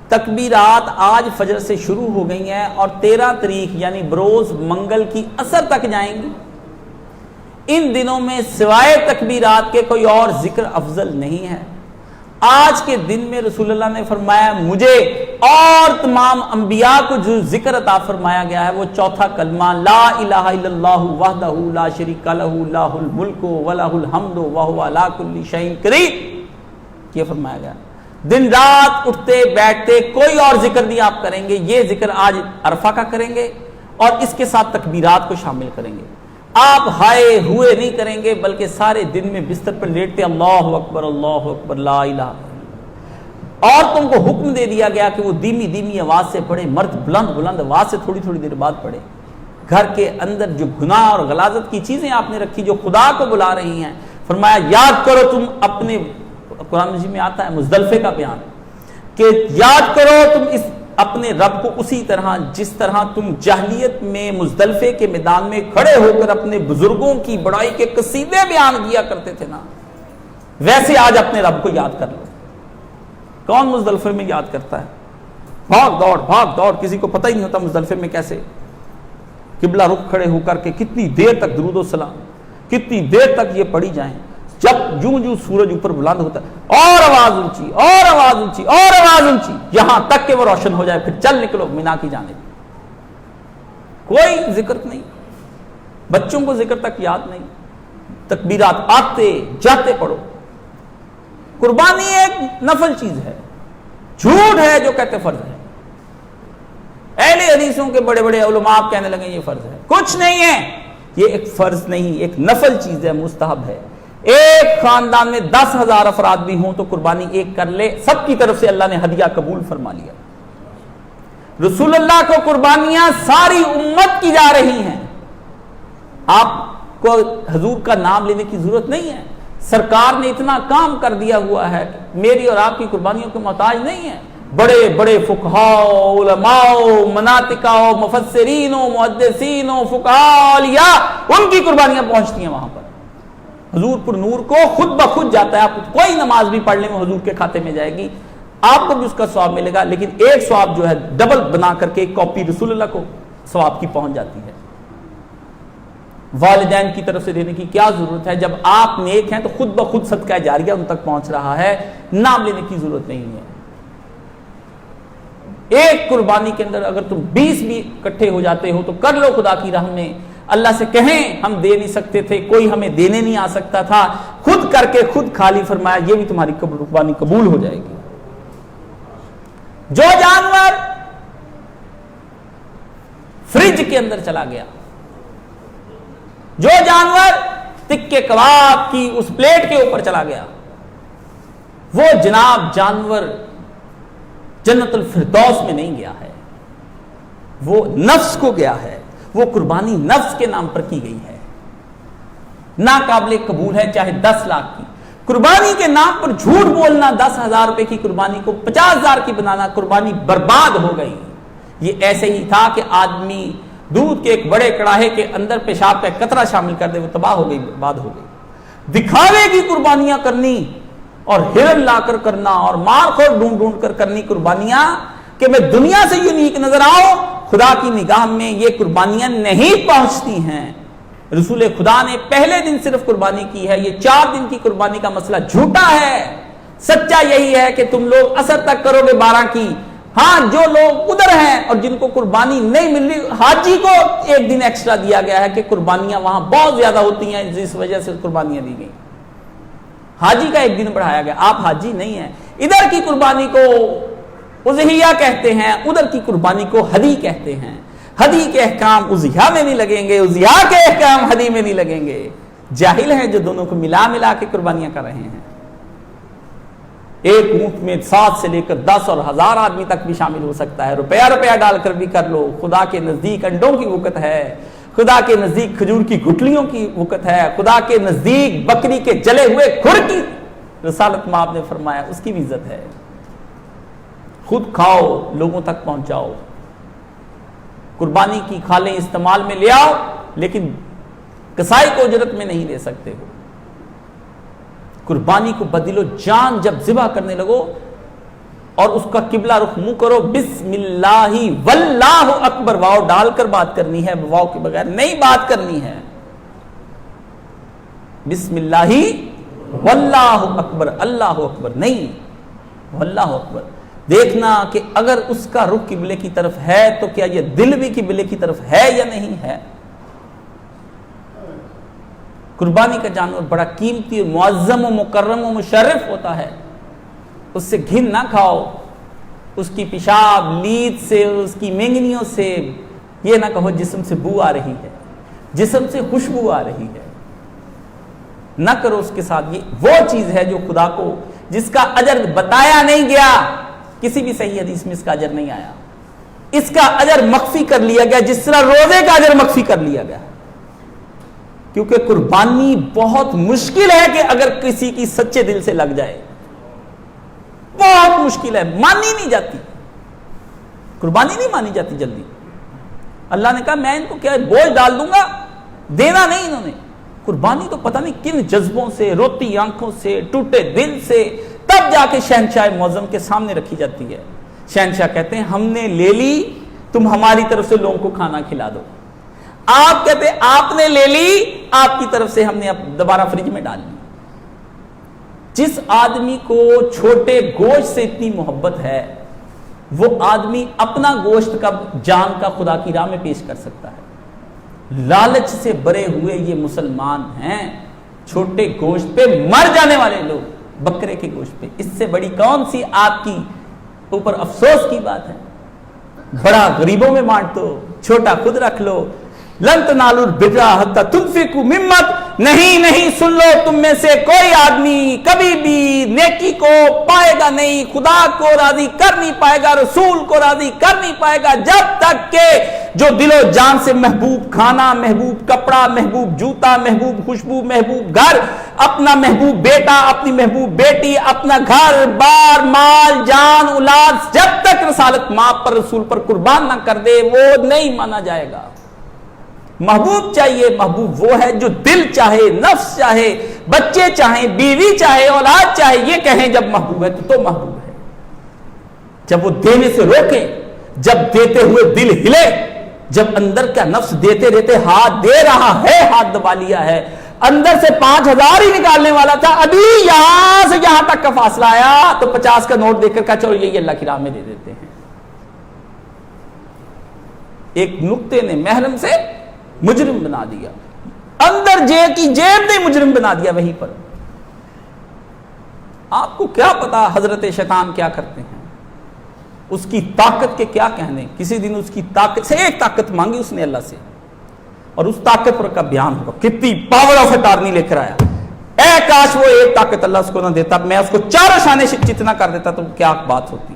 تکبیرات آج فجر سے شروع ہو گئی ہیں اور 13 تاریخ یعنی بروز منگل کی عصر تک جائیں گی. ان دنوں میں سوائے تکبیرات کے کوئی اور ذکر افضل نہیں ہے. آج کے دن میں رسول اللہ نے فرمایا مجھے اور تمام انبیاء کو جو ذکر عطا فرمایا گیا ہے وہ چوتھا کلمہ لا الہ الا اللہ وحدہ لا شریک لہ لہ الملک ولہ الحمد وہو علی کل شیء قدیر، یہ فرمایا گیا. دن رات اٹھتے بیٹھتے کوئی اور ذکر نہیں آپ کریں گے، یہ ذکر آج عرفہ کا کریں گے اور اس کے ساتھ تکبیرات کو شامل کریں گے. آپ ہائے ہوئے نہیں کریں گے بلکہ سارے دن میں بستر پر لیٹتے اللہ اکبر لا الہ. عورتوں کو حکم دے دیا گیا کہ وہ دھیمی دھیمی آواز سے پڑھے، مرد بلند بلند آواز سے تھوڑی تھوڑی دیر بعد پڑھے. گھر کے اندر جو گناہ اور غلاظت کی چیزیں آپ نے رکھی جو خدا کو بلا رہی ہیں، فرمایا یاد کرو تم اپنے، قرآن مجید میں آتا ہے مزدلفے کا بیان کہ یاد کرو تم اس اپنے رب کو اسی طرح جس طرح تم جاہلیت میں مزدلفے کے میدان میں کھڑے ہو کر اپنے بزرگوں کی بڑائی کے قصیدے بیان کیا کرتے تھے نا، ویسے آج اپنے رب کو یاد کر لو. کون مزدلفے میں یاد کرتا ہے؟ بھاگ دوڑ کسی کو پتہ ہی نہیں ہوتا مزدلفے میں کیسے قبلہ رخ کھڑے ہو کر کے کتنی دیر تک درود و سلام، کتنی دیر تک یہ پڑھی جائیں. جب جو سورج اوپر بلند ہوتا ہے اور آواز اونچی اور آواز اونچی اور آواز اونچی یہاں تک کہ وہ روشن ہو جائے، پھر چل نکلو مینا کی جانب. کوئی ذکر نہیں، بچوں کو ذکر تک یاد نہیں. تکبیرات آتے جاتے پڑھو. قربانی ایک نفل چیز ہے، جھوٹ ہے جو کہتے فرض ہے. اہل حدیثوں کے بڑے بڑے علماء کہنے لگے یہ فرض ہے، کچھ نہیں ہے. یہ ایک فرض نہیں، ایک نفل چیز ہے، مستحب ہے. ایک خاندان میں 10,000 افراد بھی ہوں تو قربانی ایک کر لے، سب کی طرف سے اللہ نے ہدیہ قبول فرما لیا. رسول اللہ کو قربانیاں ساری امت کی جا رہی ہیں. آپ کو حضور کا نام لینے کی ضرورت نہیں ہے. سرکار نے اتنا کام کر دیا ہوا ہے، میری اور آپ کی قربانیوں کے محتاج نہیں ہے. بڑے بڑے فقہاء، علماء، مناطقاء، مفسرین، محدثین، فقہاء، اولیاء، ان کی قربانیاں پہنچتی ہیں وہاں پر. حضور پر نور کو خود بخود جاتا ہے. آپ کوئی نماز بھی پڑھ لیں وہ حضور کے کھاتے میں جائے گی، آپ کو بھی اس کا ثواب ملے گا، لیکن ایک ثواب جو ہے ڈبل بنا کر کے ایک کاپی رسول اللہ کو ثواب کی پہنچ جاتی ہے. والدین کی طرف سے دینے کی کیا ضرورت ہے؟ جب آپ نیک ہیں تو خود بخود صدقہ جاریہ ان تک پہنچ رہا ہے، نام لینے کی ضرورت نہیں ہے. ایک قربانی کے اندر اگر تم 20 بھی اکٹھے ہو جاتے ہو تو کر لو خدا کی راہ میں. اللہ سے کہیں ہم دے نہیں سکتے تھے، کوئی ہمیں دینے نہیں آ سکتا تھا، خود کر کے خود کھالی. فرمایا یہ بھی تمہاری قربانی قبول ہو جائے گی. جو جانور فریج کے اندر چلا گیا، جو جانور تکے کباب کی اس پلیٹ کے اوپر چلا گیا، وہ جناب جانور جنت الفردوس میں نہیں گیا ہے، وہ نفس کو گیا ہے. وہ قربانی نفس کے نام پر کی گئی ہے، ناقابل قبول ہے. چاہے 10 لاکھ کی قربانی کے نام پر جھوٹ بولنا، 10,000 روپے کی قربانی کو 50,000 کی بنانا، قربانی برباد ہو گئی. یہ ایسے ہی تھا کہ آدمی دودھ کے ایک بڑے کڑاہے کے اندر پیشاب کا قطرہ شامل کر دے، وہ تباہ ہو گئی، برباد ہو گئی. دکھاوے کی قربانیاں کرنی اور ہرن لا کر کرنا اور مار خور ڈھونڈ ڈھونڈ کر کرنی قربانیاں کہ میں دنیا سے یونیک نظر آؤں، خدا کی نگاہ میں یہ قربانیاں نہیں پہنچتی ہیں. رسول خدا نے پہلے دن صرف قربانی کی ہے. یہ 4 دن کی قربانی کا مسئلہ جھوٹا ہے. سچا یہی ہے کہ تم لوگ اثر تک کرو گے 12 کی. ہاں جو لوگ ادھر ہیں اور جن کو قربانی نہیں مل رہی، حاجی کو 1 دن ایکسٹرا دیا گیا ہے کہ قربانیاں وہاں بہت زیادہ ہوتی ہیں، جس وجہ سے قربانیاں دی گئی. حاجی کا 1 دن بڑھایا گیا. آپ حاجی نہیں ہیں. ادھر کی قربانی کو اضحیہ کہتے ہیں، ادھر کی قربانی کو ہدی کہتے ہیں. ہدی کے احکام اضحیہ میں نہیں لگیں گے، اضحیہ کے احکام ہدی میں نہیں لگیں گے. جاہل ہیں جو دونوں کو ملا کے قربانیاں کر رہے ہیں. ایک اونٹ میں 7 سے لے کر 10 اور 1000 آدمی تک بھی شامل ہو سکتا ہے. روپیہ ڈال کر بھی کر لو. خدا کے نزدیک انڈوں کی وقت ہے، خدا کے نزدیک کھجور کی گٹلیوں کی وقت ہے، خدا کے نزدیک بکری کے جلے ہوئے کھر کی رسالت میں آپ نے فرمایا اس کی بھی عزت ہے. خود کھاؤ، لوگوں تک پہنچاؤ. قربانی کی کھالیں استعمال میں لے آؤ، لیکن کسائی کو اجرت میں نہیں لے سکتے ہو. قربانی کو بدلو. جان جب ذبح کرنے لگو اور اس کا قبلہ رخ منہ کرو. بسم اللہ واللہ اکبر واو ڈال کر بات کرنی ہے, واو کے بغیر نہیں بات کرنی ہے. بسم اللہ واللہ اکبر, اللہ اکبر نہیں, واللہ اکبر. دیکھنا کہ اگر اس کا رخ قبلے کی طرف ہے تو کیا یہ دل بھی قبلے کی طرف ہے یا نہیں ہے. قربانی کا جانور بڑا قیمتی, معظم و مکرم و مشرف ہوتا ہے. اس سے گھن نہ کھاؤ, اس کی پیشاب لید سے, اس کی مینگنیوں سے. یہ نہ کہو جسم سے بو آ رہی ہے, جسم سے خوشبو آ رہی ہے. نہ کرو اس کے ساتھ. یہ وہ چیز ہے جو خدا کو, جس کا اجر بتایا نہیں گیا, کسی بھی صحیح حدیث میں اس کا اجر نہیں آیا. اس کا اجر مخفی کر لیا گیا جس طرح روزے کا اجر مخفی کر لیا گیا. کیونکہ قربانی بہت مشکل ہے کہ اگر کسی کی سچے دل سے لگ جائے, بہت مشکل ہے, مانی نہیں جاتی. قربانی نہیں مانی جاتی جلدی. اللہ نے کہا میں ان کو کیا بوجھ ڈال دوں گا, دینا نہیں انہوں نے. قربانی تو پتہ نہیں کن جذبوں سے, روتی آنکھوں سے, ٹوٹے دل سے, تب جا کے شہنشاہ معظم کے سامنے رکھی جاتی ہے. شہنشاہ کہتے ہیں ہم نے لے لی, تم ہماری طرف سے لوگوں کو کھانا کھلا دو. آپ کہتے ہیں آپ نے لے لی, آپ کی طرف سے ہم نے دوبارہ فریج میں ڈال لی. جس آدمی کو چھوٹے گوشت سے اتنی محبت ہے, وہ آدمی اپنا گوشت کا, جان کا خدا کی راہ میں پیش کر سکتا ہے. لالچ سے بھرے ہوئے یہ مسلمان ہیں, چھوٹے گوشت پہ مر جانے والے لوگ, بکرے کے گوشت پہ. اس سے بڑی کون سی آپ کی اوپر افسوس کی بات ہے. بڑا غریبوں میں بانٹ دو, چھوٹا خود رکھ لو. لن تنالوا البر حتی تنفقوا مما, نہیں سن لو, تم میں سے کوئی آدمی کبھی بھی نیکی کو پائے گا نہیں, خدا کو راضی کر نہیں پائے گا, رسول کو راضی کر نہیں پائے گا, جب تک کہ جو دل و جان سے محبوب کھانا, محبوب کپڑا, محبوب جوتا, محبوب خوشبو, محبوب گھر, اپنا محبوب بیٹا, اپنی محبوب بیٹی, اپنا گھر بار, مال, جان, اولاد, جب تک رسالت ماں پر, رسول پر قربان نہ کر دے, وہ نہیں مانا جائے گا. محبوب چاہیے. محبوب وہ ہے جو دل چاہے, نفس چاہے, بچے چاہیں, بیوی چاہے, اولاد چاہے, یہ کہیں جب محبوب ہے تو محبوب ہے. جب وہ دینے سے روکے, جب دیتے ہوئے دل ہلے, جب اندر کا نفس دیتے دیتے ہاتھ دے رہا ہے, ہاتھ دبا لیا ہے, اندر سے 5,000 ہی نکالنے والا تھا, ابھی یہاں سے یہاں تک کا فاصلہ آیا تو 50 کا نوٹ دے کر کہا چلو یہی اللہ کی راہ میں دے دیتے ہیں. ایک نقطے نے محرم سے مجرم بنا دیا, اندر جیب کی جیب نے مجرم بنا دیا وہیں پر. آپ کو کیا پتا حضرت شیطان کیا کرتے ہیں, اس کی طاقت کے کیا کہنے. کسی دن اس کی طاقت سے ایک طاقت مانگی اس نے اللہ سے, اور اس طاقت پر کا بیان ہوگا, کتنی پاور آف اٹارنی لے کر آیا. اے کاش وہ ایک طاقت اللہ اس کو نہ دیتا, میں اس کو 4 شانے جتنا کر دیتا تو کیا بات ہوتی.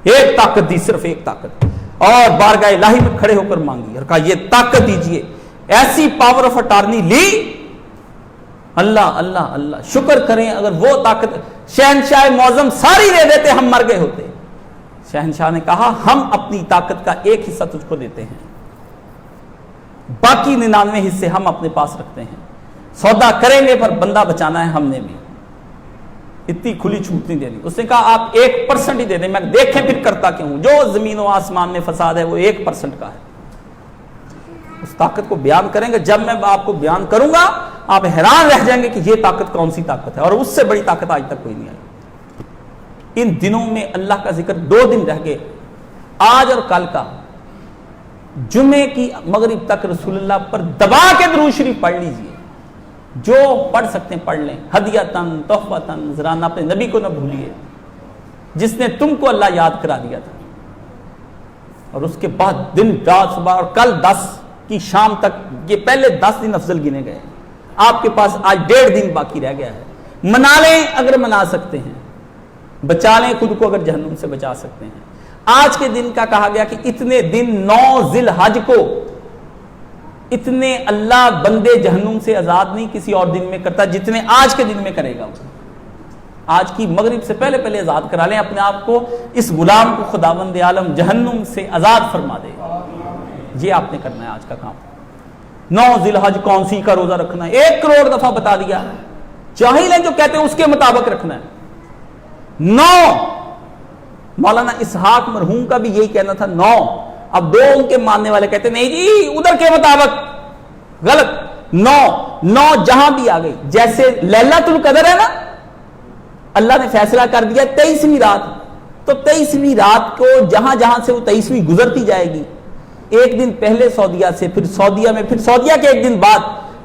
ایک طاقت دی, صرف ایک طاقت, اور بارگاہ الہی میں کھڑے ہو کر مانگی اور کہا یہ طاقت دیجئے. ایسی پاور آف اٹارنی لی. اللہ اللہ اللہ, شکر کریں اگر وہ طاقت شہنشاہ معظم ساری دے دیتے ہم مر گئے ہوتے. شہنشاہ نے کہا ہم اپنی طاقت کا ایک حصہ تجھ کو دیتے ہیں, باقی 99 حصے ہم اپنے پاس رکھتے ہیں. سودا کریں گے پر بندہ بچانا ہے ہم نے بھی, اتنی کھلی چھوٹ نہیں دینی. اس نے کہا آپ 1% ہی دے دیں, میں دیکھیں پھر کرتا کیوں ہوں. جو زمین و آسمان میں فساد ہے وہ 1% کا ہے. اس طاقت کو بیان کریں گے, جب میں آپ کو بیان کروں گا آپ حیران رہ جائیں گے کہ یہ طاقت کون سی طاقت ہے, اور اس سے بڑی طاقت آج تک کوئی نہیں آئی. ان دنوں میں اللہ کا ذکر 2 دن رہ گئے, آج اور کل کا. جمعے کی مغرب تک رسول اللہ پر دبا کے درود شریف پڑھ لیجئے, جو پڑھ سکتے ہیں پڑھ لیں. ہدیتاً تحفتاً, ذرا اپنے نبی کو نہ بھولیے جس نے تم کو اللہ یاد کرا دیا تھا. اور اس کے بعد دن رات صبح, اور کل 10 کی شام تک, یہ پہلے 10 دن افضل گنے گئے. آپ کے پاس آج 1.5 دن باقی رہ گیا ہے. منا لیں اگر منا سکتے ہیں, بچا لیں خود کو اگر جہنم سے بچا سکتے ہیں. آج کے دن کا کہا گیا کہ اتنے دن 9 ذی الحج کو اتنے اللہ بندے جہنم سے آزاد نہیں کسی اور دن میں کرتا جتنے آج کے دن میں کرے گا. آج کی مغرب سے پہلے پہلے آزاد کرا لیں اپنے آپ کو, اس غلام کو خداوند عالم جہنم سے آزاد فرما دے. یہ آپ نے کرنا ہے آج کا کام. 9 ذی الحج کون سی کا روزہ رکھنا ہے, 1 کروڑ دفعہ بتا دیا. جاہل ہیں جو کہتے ہیں اس کے مطابق رکھنا ہے. 9 مولانا اسحاق مرحوم کا بھی یہی کہنا تھا 9. اب 2 ان کے ماننے والے کہتے نہیں جی ادھر کے مطابق غلط. 9 جہاں بھی آ گئی. جیسے لیلۃ القدر ہے نا, اللہ نے فیصلہ کر دیا 23ویں رات, تو 23ویں رات کو جہاں جہاں سے وہ 23ویں گزرتی جائے گی, ایک دن پہلے سعودیہ سے, پھر سعودیہ میں, پھر سعودیہ کے ایک دن بعد,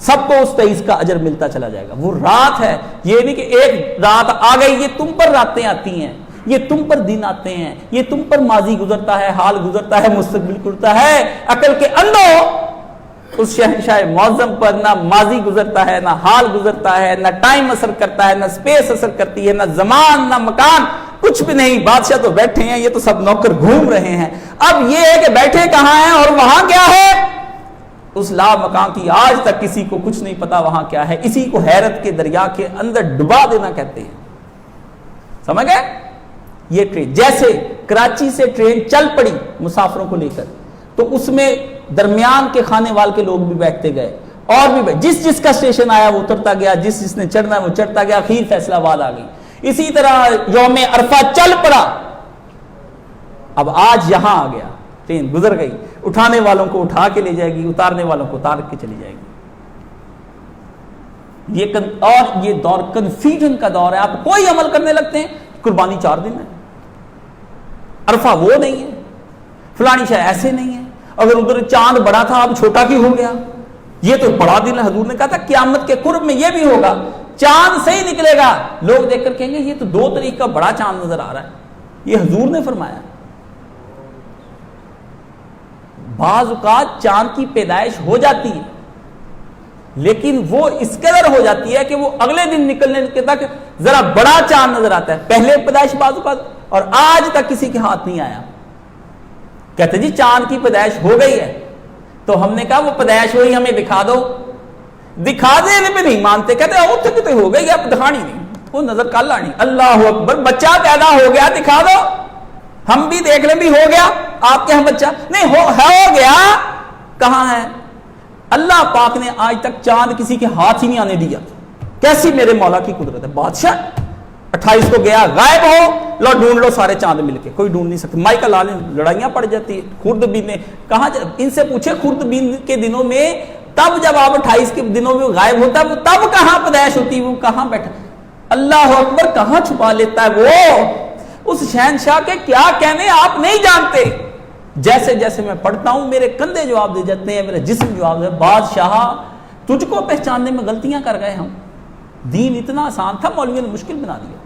سب کو اس 23 کا اجر ملتا چلا جائے گا. وہ رات ہے, یہ نہیں کہ ایک رات آ گئی, یہ تم پر راتیں آتی ہیں, یہ تم پر دن آتے ہیں, یہ تم پر ماضی گزرتا ہے, حال گزرتا ہے, مستقبل گزرتا ہے. عقل کے اندھو اس شہنشاہ معظم پر نہ ماضی گزرتا ہے, نہ حال گزرتا ہے, نہ ٹائم اثر کرتا ہے, نہ سپیس اثر کرتی ہے, نہ زمان, نہ مکان, کچھ بھی نہیں. بادشاہ تو بیٹھے ہیں, یہ تو سب نوکر گھوم رہے ہیں. اب یہ ہے کہ بیٹھے کہاں ہیں اور وہاں کیا ہے, اس لا مکان کی آج تک کسی کو کچھ نہیں پتا وہاں کیا ہے. اسی کو حیرت کے دریا کے اندر ڈبا دینا کہتے ہیں. سمجھ گئے؟ یہ ٹرین جیسے کراچی سے ٹرین چل پڑی مسافروں کو لے کر, تو اس میں درمیان کے خانے وال کے لوگ بھی بیٹھتے گئے, اور بھی جس کا اسٹیشن آیا وہ اترتا گیا, جس نے چڑھنا وہ چڑھتا گیا, اخیر فیصلہ آباد آ گئی. اسی طرح یوم عرفہ چل پڑا, اب آج یہاں آ گیا, ٹرین گزر گئی, اٹھانے والوں کو اٹھا کے لے جائے گی, اتارنے والوں کو اتار کے چلی جائے گی. یہ دور کنفیوژن کا دور ہے. آپ کوئی عمل کرنے لگتے ہیں, قربانی 4 دن ہے, عرفہ وہ نہیں ہے, فلانی شاید ایسے نہیں ہے, اگر ادھر چاند بڑا تھا اب چھوٹا کیوں ہو گیا, یہ تو بڑا دن ہے. حضور نے کہا تھا قیامت کے قرب میں یہ بھی ہوگا, چاند سے ہی نکلے گا, لوگ دیکھ کر کہیں گے یہ تو 2 تاریخ کا بڑا چاند نظر آ رہا ہے. یہ حضور نے فرمایا. بعض اوقات چاند کی پیدائش ہو جاتی ہے, لیکن وہ اس قدر ہو جاتی ہے کہ وہ اگلے دن نکلنے کے تک ذرا بڑا چاند نظر آتا ہے. پہلے پیدائش بعض اوقات, اور آج تک کسی کے ہاتھ نہیں آیا. کہتے جی چاند کی پیدائش ہو گئی ہے, تو ہم نے کہا وہ پیدائش ہوئی ہمیں دکھا دو. دکھا دینے پہ نہیں مانتے, کہتے اتنے کتنے ہو گئی, اب دکھانی نہیں, وہ نظر کل آنی. اللہ اکبر, بچہ پیدا ہو گیا دکھا دو, ہم بھی دیکھ لیں بھی ہو گیا, آپ کے ہم بچہ نہیں ہو گیا, کہاں ہے؟ اللہ پاک نے آج تک چاند کسی کے ہاتھ ہی نہیں آنے دیا. کیسی میرے مولا کی قدرت ہے. بادشاہ 28 کو گیا, غائب ہو, لو ڈھونڈ لو سارے چاند مل کے, کوئی ڈھونڈ نہیں سکتے. مائیکا لال لڑائیاں پڑ جاتی ہے. خوردبین نے کہاں, ان سے پوچھے خوردبین کے دنوں میں, تب جب آپ 28 کے دنوں میں غائب ہوتا ہے, تب کہاں پیدائش ہوتی, وہ کہاں بیٹھا. اللہ اکبر, کہاں چھپا لیتا ہے وہ. اس شہنشاہ کے کیا کہنے آپ نہیں جانتے. جیسے جیسے میں پڑھتا ہوں میرے کندھے جواب دے جاتے ہیں, میرا جسم جواب دے. بادشاہ تجھ کو پہچاننے میں غلطیاں کر گئے ہم, دین اتنا آسان تھا, مولویوں نے مشکل بنا دیا.